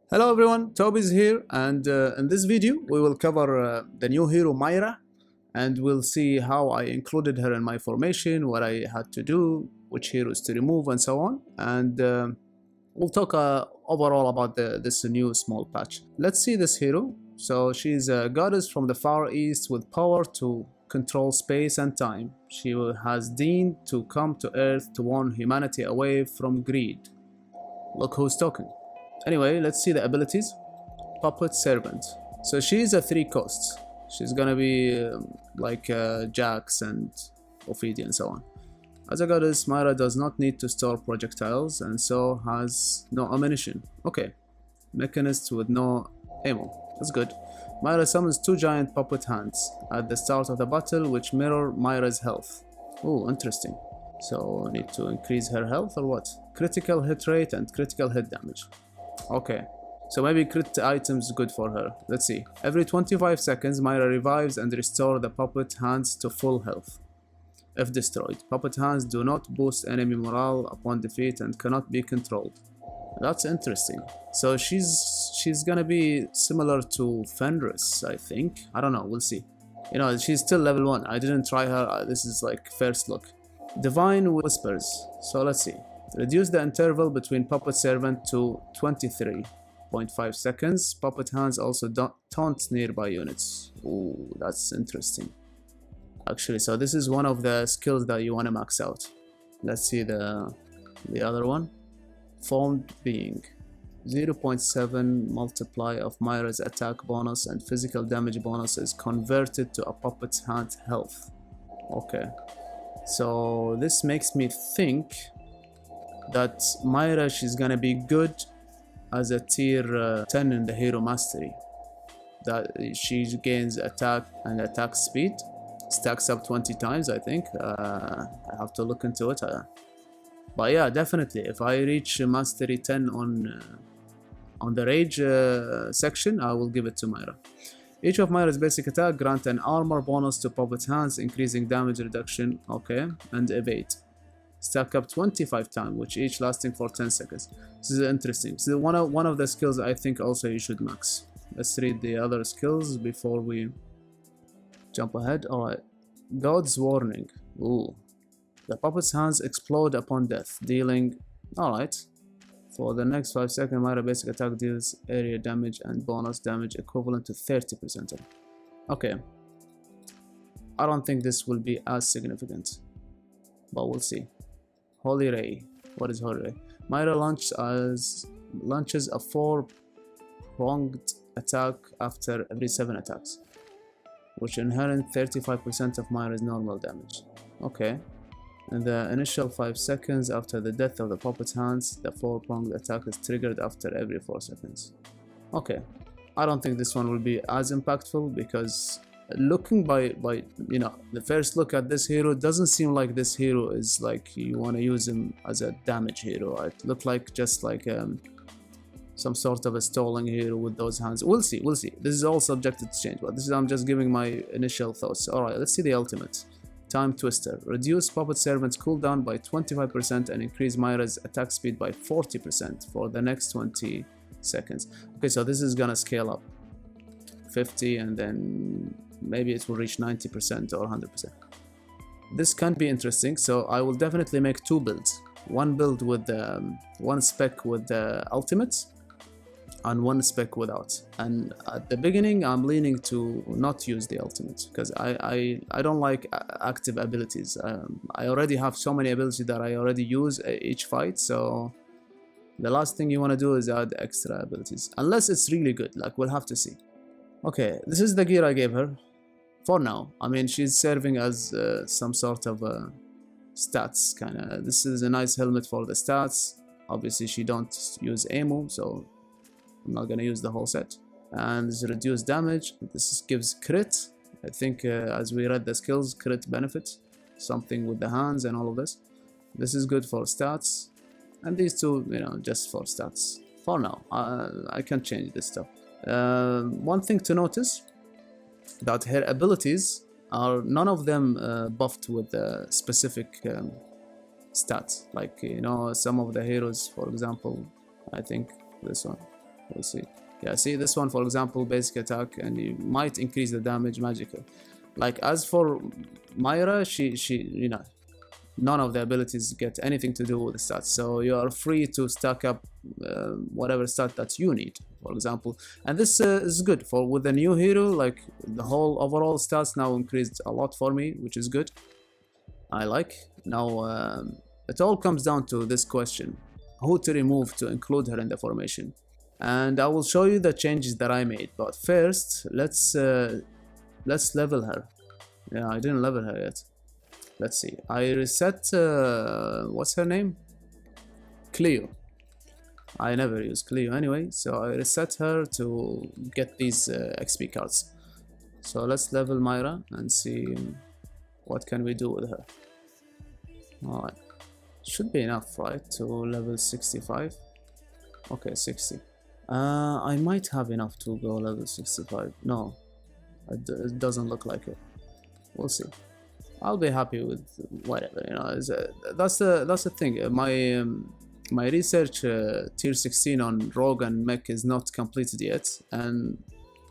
Hello everyone, Toby's here, and in this video we will cover the new hero Myra, and we'll see how I included her in my formation, what I had to do, which heroes to remove, and so on. And we'll talk overall about this new small patch. Let's see this hero. So she's a goddess from the Far East with power to control space and time. She has deigned to come to Earth to warn humanity away from greed. Look who's talking. Anyway, let's see the abilities. Puppet Servant. So she's a 3 cost. She's gonna be like Jax and Ophidia and so on. As a goddess, Myra does not need to store projectiles and so has no ammunition. Okay. Mechanist with no ammo. That's good. Myra summons 2 giant puppet hands at the start of the battle which mirror Myra's health. Oh, interesting. So need to increase her health or what? Critical hit rate and critical hit damage. Okay, so maybe crit items good for her. Let's see. Every 25 seconds, Myra revives and restores the puppet hands to full health. If destroyed, puppet hands do not boost enemy morale upon defeat and cannot be controlled. That's interesting. So she's gonna be similar to Fenris, I think. I don't know, we'll see. You know, she's still level 1. I didn't try her. This is like first look. Divine Whispers. So let's see. Reduce the interval between Puppet Servant to 23.5 seconds. Puppet Hands also taunt nearby units. Ooh, that's interesting. Actually, so this is one of the skills that you want to max out. Let's see the other one. Formed Being. 0.7 multiply of Myra's attack bonus and physical damage bonus is converted to a puppet's hand health. Okay. So this makes me think that Myra, she's gonna be good as a tier 10 in the hero mastery. That she gains attack and attack speed, stacks up 20 times, I think. I have to look into it. But yeah, definitely, if I reach mastery 10 on the rage section, I will give it to Myra. Each of Myra's basic attack grant an armor bonus to puppet hands, increasing damage reduction, okay, and evade. Stack up 25 times, which each lasting for 10 seconds. This is interesting. So one of the skills I think also you should max. Let's read the other skills before we jump ahead. Alright. God's Warning. Ooh. The puppet's hands explode upon death, dealing... Alright. For the next 5 seconds, Myra basic attack deals area damage and bonus damage equivalent to 30%. Okay. I don't think this will be as significant, but we'll see. Holy Ray. What is Holy Ray? Myra launches a 4-pronged attack after every 7 attacks, which inherent 35% of Myra's normal damage. Okay. In the initial 5 seconds after the death of the puppet's hands, the 4-pronged attack is triggered after every 4 seconds. Okay. I don't think this one will be as impactful because looking by you know, the first look at this hero, doesn't seem like this hero is like you want to use him as a damage hero. It looked like just like some sort of a stalling hero with those hands. We'll see. This is all subject to change, but this is, I'm just giving my initial thoughts. Alright, let's see the ultimate. Time Twister. Reduce Puppet Servant's cooldown by 25% and increase Myra's attack speed by 40% for the next 20 seconds. Okay, so this is gonna scale up 50 and then maybe it will reach 90% or 100%. This can be interesting, so I will definitely make 2 builds. One build with one spec with the ultimates and one spec without. And at the beginning I'm leaning to not use the ultimate because I don't like active abilities. I already have so many abilities that I already use each fight, so the last thing you want to do is add extra abilities unless it's really good. Like, we'll have to see. Okay, this is the gear I gave her for now. I mean, she's serving as some sort of stats kind of. This is a nice helmet for the stats. Obviously she don't use ammo, so I'm not gonna use the whole set. And this reduced damage. This gives crit. I think as we read the skills, crit benefit, something with the hands and all of this. This is good for stats, and these two, you know, just for stats for now. I can change this stuff. One thing to notice, that her abilities are none of them buffed with specific stats. Like, you know, some of the heroes, for example, I think this one, We'll see. Yeah, see this one, for example, basic attack, and you might increase the damage magical. Like as for Myra, she you know, none of the abilities get anything to do with the stats, so you are free to stack up whatever stat that you need, for example. And this is good for with the new hero. Like the whole overall stats now increased a lot for me, which is good. I like. Now it all comes down to this question: who to remove to include her in the formation. And I will show you the changes that I made, but first let's level her. Yeah, I didn't level her yet. Let's see. I reset what's her name? Cleo. I never use Cleo anyway, so I reset her to get these XP cards. So let's level Myra and see what can we do with her. Alright, should be enough, right, to level 65. Okay, 60. I might have enough to go level 65. No, it doesn't look like it. We'll see. I'll be happy with whatever, you know. That's the thing. My research tier 16 on Rogue and Mech is not completed yet, and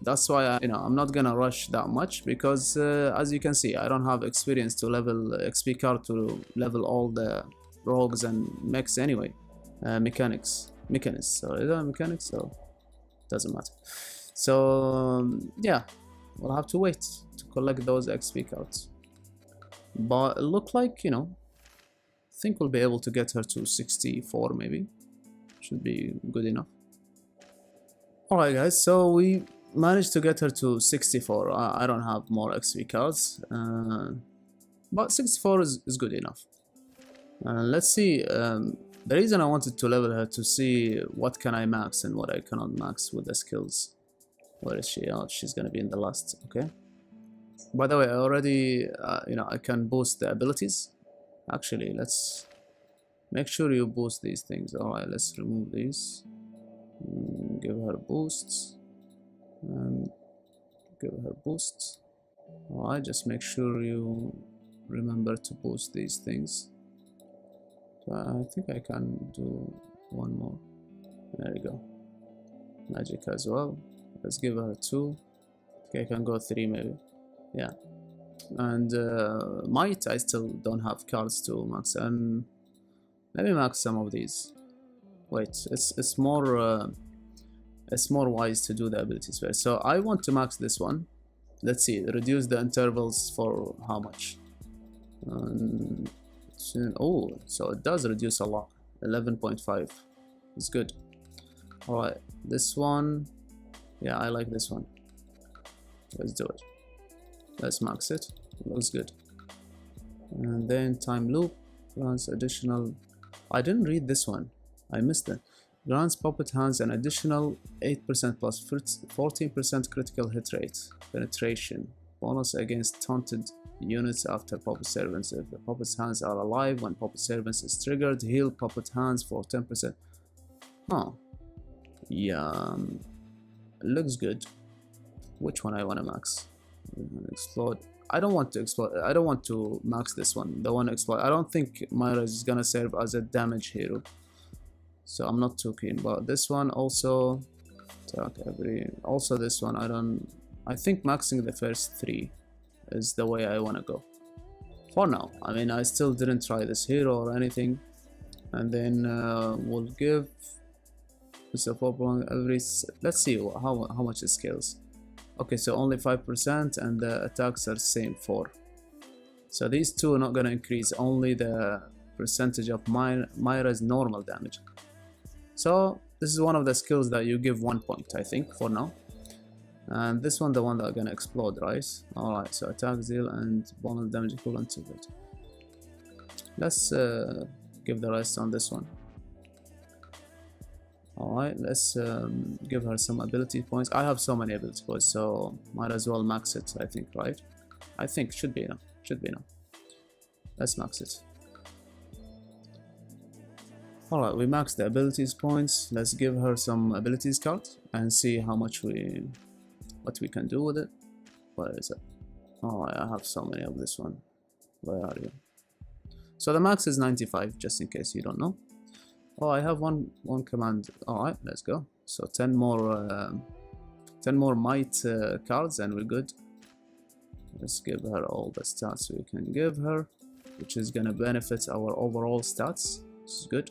that's why I'm not gonna rush that much, because as you can see, I don't have experience to level XP card to level all the rogues and mechs anyway. Mechanics. So is that mechanics? So doesn't matter. So yeah, we'll have to wait to collect those XP cards. But it looked like, I think we'll be able to get her to 64 maybe. Should be good enough. Alright guys, so we managed to get her to 64. I don't have more XP cards, but 64 is good enough. Let's see. The reason I wanted to level her to see what can I max and what I cannot max with the skills. Where is she? Oh, she's gonna be in the last. Okay. By the way, I already, I can boost the abilities. Actually, let's make sure you boost these things. Alright, let's remove these. Give her boosts. And give her boosts. Alright, just make sure you remember to boost these things. I think I can do one more. There we go. Magic as well. Let's give her 2. Okay, I can go 3 maybe. Yeah. And might, I still don't have cards to max, and let me max some of these. Wait, it's more wise to do the abilities first. So I want to max this one. Let's see, reduce the intervals for how much? Oh, so it does reduce a lot. 11.5 is good. Alright, this one, yeah, I like this one. Let's do it. Let's max it. Looks good. And then time loop grants additional. I didn't read this one. I missed it. Grants puppet hands an additional 8% plus 14% critical hit rate. Penetration. Bonus against taunted units after puppet servants. If the puppet's hands are alive when puppet servants is triggered, heal puppet hands for 10%. Oh. Yeah. Looks good. Which one I want to max? Explode. I don't want to explode. I don't want to max this one. The one explode. I don't think Myra is gonna serve as a damage hero, so I'm not too keen. But this one also. Also this one. I think maxing the first 3 is the way I want to go. For now. I mean, I still didn't try this hero or anything. And then we'll give support every. Let's see how much it scales. Okay, so only 5%, and the attacks are same 4. So these two are not gonna increase, only the percentage of Myra's normal damage. So this is one of the skills that you give 1 point, I think, for now. And this one, the one that are gonna explode, right? Alright, so attack, zeal, and bonus damage equivalent to it. Let's give the rest on this one. Alright, let's give her some ability points. I have so many ability points, so might as well max it, I think, right? I think should be enough. Should be enough. Let's max it. Alright, we maxed the abilities points. Let's give her some abilities card and see how much what we can do with it. Where is it? Oh, I have so many of this one. Where are you? So the max is 95, just in case you don't know. Oh, I have one command. Alright, let's go. So 10 more might cards and we're good. Let's give her all the stats we can give her, which is gonna benefit our overall stats. This is good.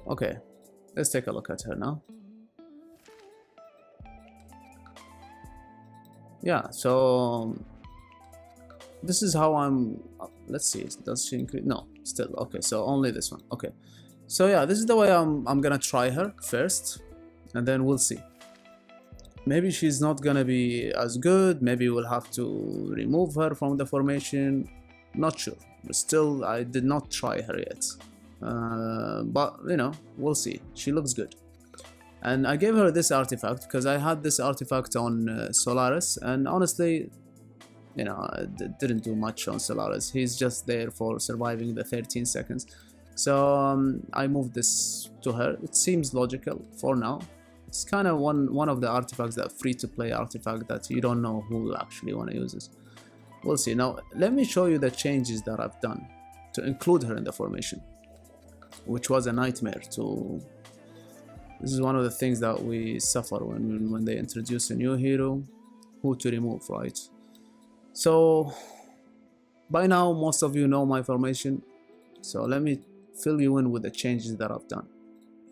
Okay, let's take a look at her now. Yeah, so this is how I'm. Let's see, does she increase? No, still okay. So only this one. Okay, so yeah, this is the way I'm gonna try her first, and then we'll see. Maybe she's not gonna be as good. Maybe we'll have to remove her from the formation. Not sure. But still, I did not try her yet. But you know, we'll see. She looks good. And I gave her this artifact because I had this artifact on Solaris, and honestly, you know, it didn't do much on Solaris. He's just there for surviving the 13 seconds. So I moved this to her. It seems logical for now. It's kind of one of the artifacts, that free-to-play artifact that you don't know who actually want to use it. We'll see. Now, let me show you the changes that I've done to include her in the formation, which was a nightmare to... This is one of the things that we suffer when they introduce a new hero, who to remove, right? So, by now, most of you know my formation, so let me fill you in with the changes that I've done.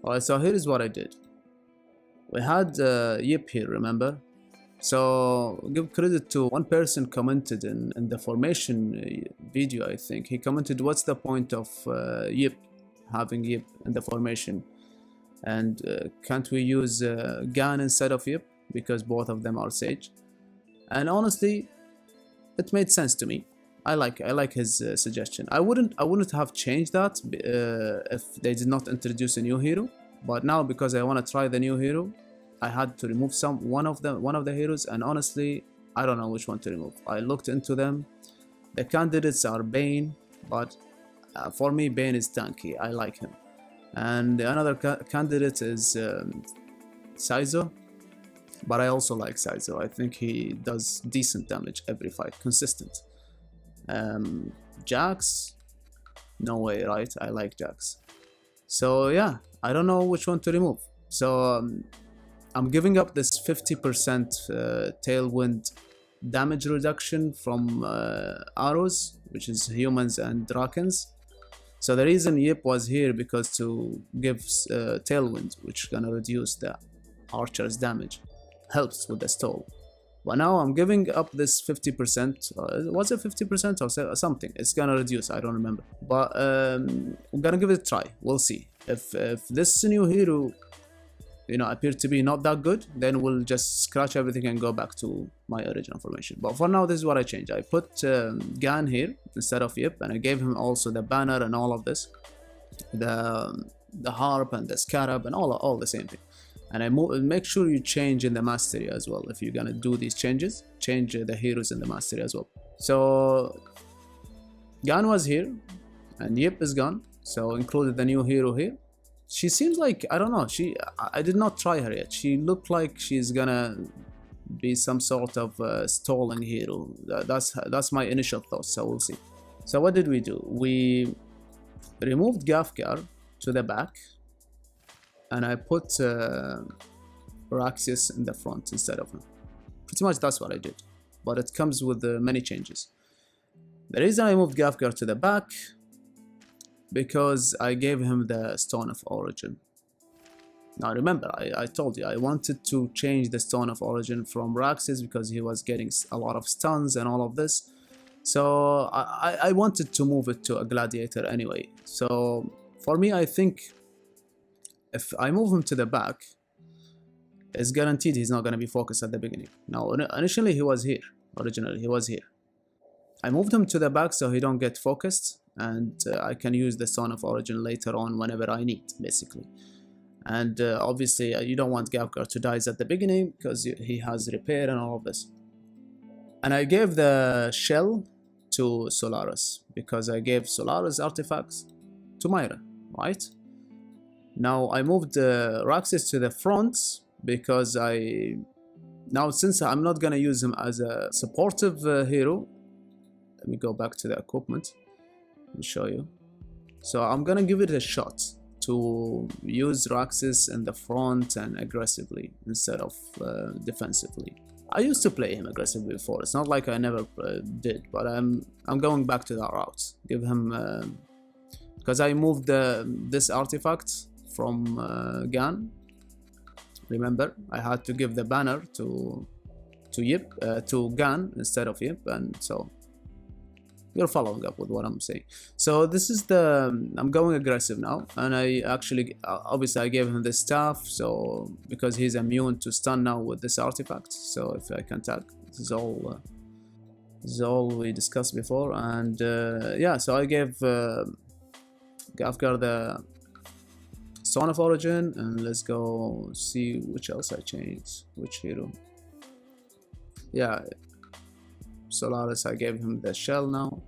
Alright, so here is what I did. We had Yip here, remember? So, give credit to one person commented in the formation video, I think. He commented, what's the point of Yip, having Yip in the formation? And can't we use Gan instead of Yip, because both of them are Sage? And honestly, it made sense to me. I like his suggestion. I wouldn't have changed that if they did not introduce a new hero. But now, because I want to try the new hero, I had to remove one of the heroes, and honestly, I don't know which one to remove. I looked into them. The candidates are Bane, but for me, Bane is tanky. I like him. And the another candidate is Saizo, but I also like Saizo. I think he does decent damage every fight, consistent. Jax, no way, right? I like Jax. So yeah, I don't know which one to remove. So I'm giving up this 50% tailwind damage reduction from arrows, which is humans and Drakens. So the reason Yip was here because to give tailwind, which is gonna reduce the archer's damage, helps with the stall. But now I'm giving up this 50%. Was it 50% or something? It's gonna reduce. I don't remember. But I'm gonna give it a try. We'll see if this new hero, you know, appeared to be not that good, then we'll just scratch everything and go back to my original formation. But for now, this is what I changed. I put Gan here instead of Yip, and I gave him also the banner and all of this, the harp and the scarab and all the same thing. And I make sure you change in the mastery as well. If you're gonna do these changes, change the heroes in the mastery as well. So Gan was here, and Yip is gone. So included the new hero here. She seems like, I don't know, I did not try her yet. She looked like she's gonna be some sort of stalling hero. That's my initial thoughts, so we'll see. So what did we do? We removed Gafgar to the back, and I put Raxius in the front instead of him. Pretty much that's what I did, but it comes with many changes. The reason I moved Gafgar to the back, because I gave him the Stone of Origin. Now remember, I told you I wanted to change the Stone of Origin from Raxius because he was getting a lot of stuns and all of this. So I wanted to move it to a Gladiator anyway. So for me, I think if I move him to the back, it's guaranteed he's not going to be focused at the beginning. Now initially he was here. Originally he was here. I moved him to the back so he don't get focused, and I can use the Stone of Origin later on whenever I need, basically. And obviously you don't want Gafgar to die at the beginning because he has repair and all of this. And I gave the shell to Solaris because I gave Solaris artifacts to Myra, right? Now I moved Raxius to the front because since I'm not gonna use him as a supportive hero, let me go back to the equipment and show you. So I'm gonna give it a shot to use Roxas in the front and aggressively instead of defensively. I used to play him aggressively before. It's not like I never did, but I'm going back to that route. Give him because I moved this artifact from Gan. Remember, I had to give the banner to Gan instead of Yip, and so you're following up with what I'm saying. So this is I'm going aggressive now, and I actually obviously I gave him the staff, so because he's immune to stun now with this artifact. So if I can tag, this is all we discussed before, and yeah. So I gave Gafgar the Stone of Origin, and let's go see which else I changed, which hero. Yeah, Solaris, I gave him the shell now.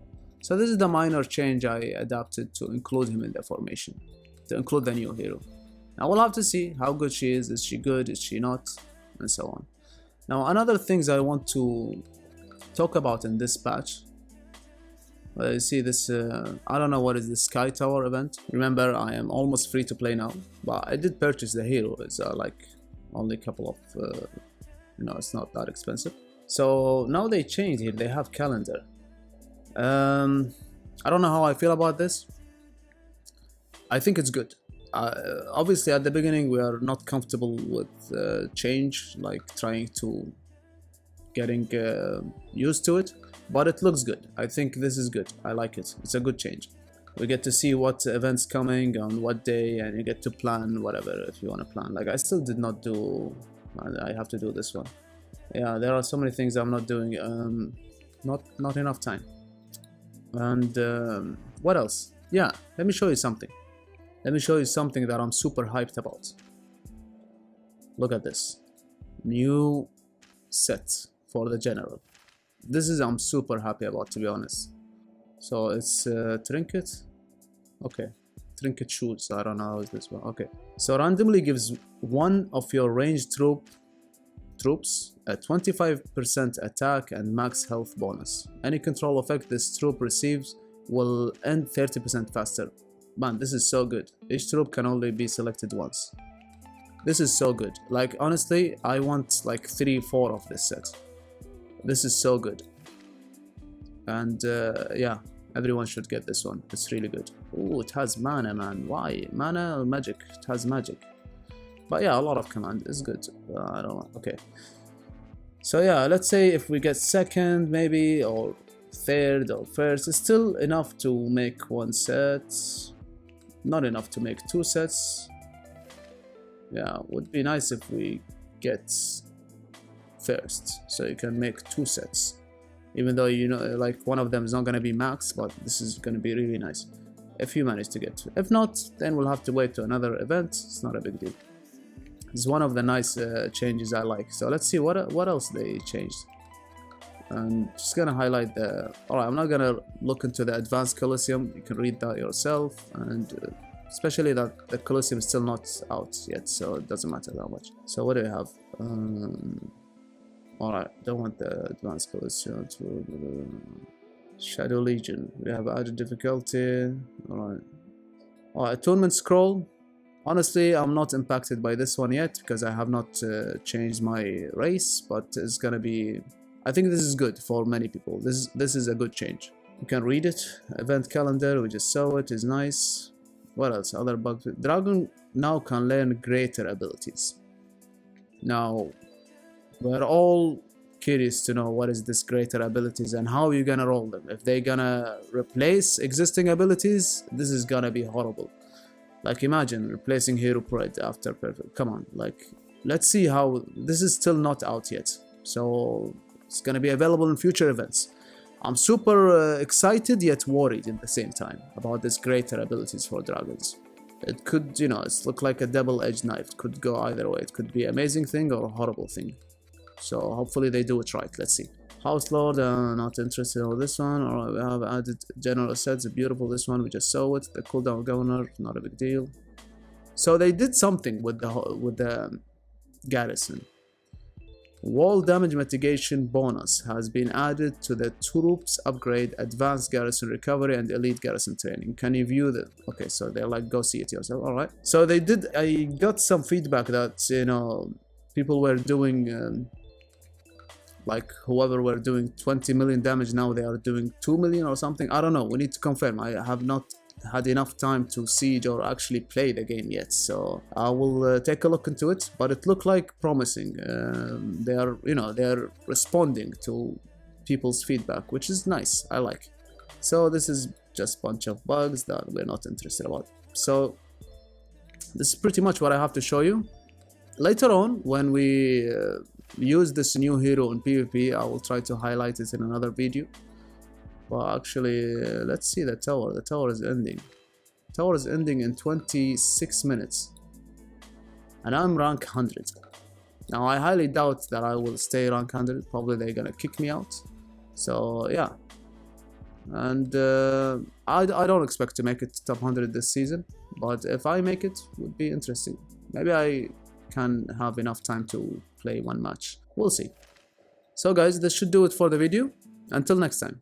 So this is the minor change I adapted to include him in the formation, to include the new hero. Now we'll have to see how good she is she good, is she not, and so on. Now another things I want to talk about in this patch, you see this, I don't know what is the Sky Tower event. Remember, I am almost free to play now, but I did purchase the hero. It's like only a couple of, it's not that expensive. So now they changed here, they have calendar. I don't know how I feel about this. I think it's good. Obviously at the beginning we are not comfortable with change, like trying to getting used to it, but it looks good. I think this is good. I like it. It's a good change. We get to see what events coming on what day, and you get to plan whatever if you want to plan. Like I still did not do, I have to do this one. Yeah, there are so many things I'm not doing. Not enough time. And what else? Yeah, let me show you something. Let me show you something that I'm super hyped about. Look at this new set for the general. This is I'm super happy about, to be honest. So it's trinket. Okay, trinket shoes. I don't know how is this one. Okay, so randomly gives one of your ranged troops a 25% attack and max health bonus. Any control effect this troop receives will end 30% faster. Man, this is so good. Each troop can only be selected once. This is so good. Like honestly, I want like 3-4 of this set. This is so good. And yeah, everyone should get this one. It's really good. Oh, it has mana, man. Why? Mana or magic? It has magic. But yeah, a lot of command is good. I don't know. Okay. So yeah, let's say if we get second maybe, or third or first, it's still enough to make one set. Not enough to make two sets. Yeah, would be nice if we get first, so you can make two sets. Even though, you know, like one of them is not going to be max, but this is going to be really nice if you manage to get to. If not, then we'll have to wait to another event. It's not a big deal. It's one of the nice changes I like. So let's see what else they changed. I'm just gonna highlight the. Alright, I'm not gonna look into the advanced Colosseum. You can read that yourself, and especially that the Colosseum is still not out yet, so it doesn't matter that much. So what do we have? Alright, don't want the advanced Colosseum. Shadow Legion. We have added difficulty. Alright. Atonement Scroll. Honestly, I'm not impacted by this one yet because I have not changed my race, but it's gonna be. I think this is good for many people. This is a good change. You can read it. Event calendar, we just saw it, is nice. What else? Other bugs. Dragon now can learn greater abilities. Now, we're all curious to know what is this greater abilities and how you're gonna roll them. If they're gonna replace existing abilities, this is gonna be horrible. Like imagine replacing Hero Pride after Perfect. Come on, like let's see how. This is still not out yet, so it's gonna be available in future events. I'm super excited yet worried at the same time about this greater abilities for dragons. It could, you know, it's look like a double-edged knife. It could go either way. It could be an amazing thing or a horrible thing. So hopefully they do it right. Let's see. House Lord, not interested in this one. Alright, we have added general sets. Beautiful, this one we just saw it. The cooldown governor, not a big deal. So they did something with the Garrison. Wall damage mitigation bonus has been added to the troops upgrade, advanced garrison recovery, and elite garrison training. Can you view the... Okay, so they're like, go see it yourself. All right. So they did... I got some feedback that, you know, people were doing... like whoever were doing 20 million damage, now they are doing 2 million or something. I don't know. We need to confirm. I have not had enough time to siege or actually play the game yet, so I will take a look into it, but it looked like promising. They are, you know, they are responding to people's feedback, which is nice. I like. So this is just a bunch of bugs that we're not interested about. So this is pretty much what I have to show you. Later on, when we use this new hero in PvP, I will try to highlight it in another video. But actually, let's see the tower. The tower is ending. The tower is ending in 26 minutes. And I'm rank 100. Now, I highly doubt that I will stay rank 100. Probably they're gonna kick me out. So, yeah. And I don't expect to make it top 100 this season. But if I make it, it would be interesting. Maybe I can have enough time to play one match. We'll see. So, guys, this should do it for the video. Until next time.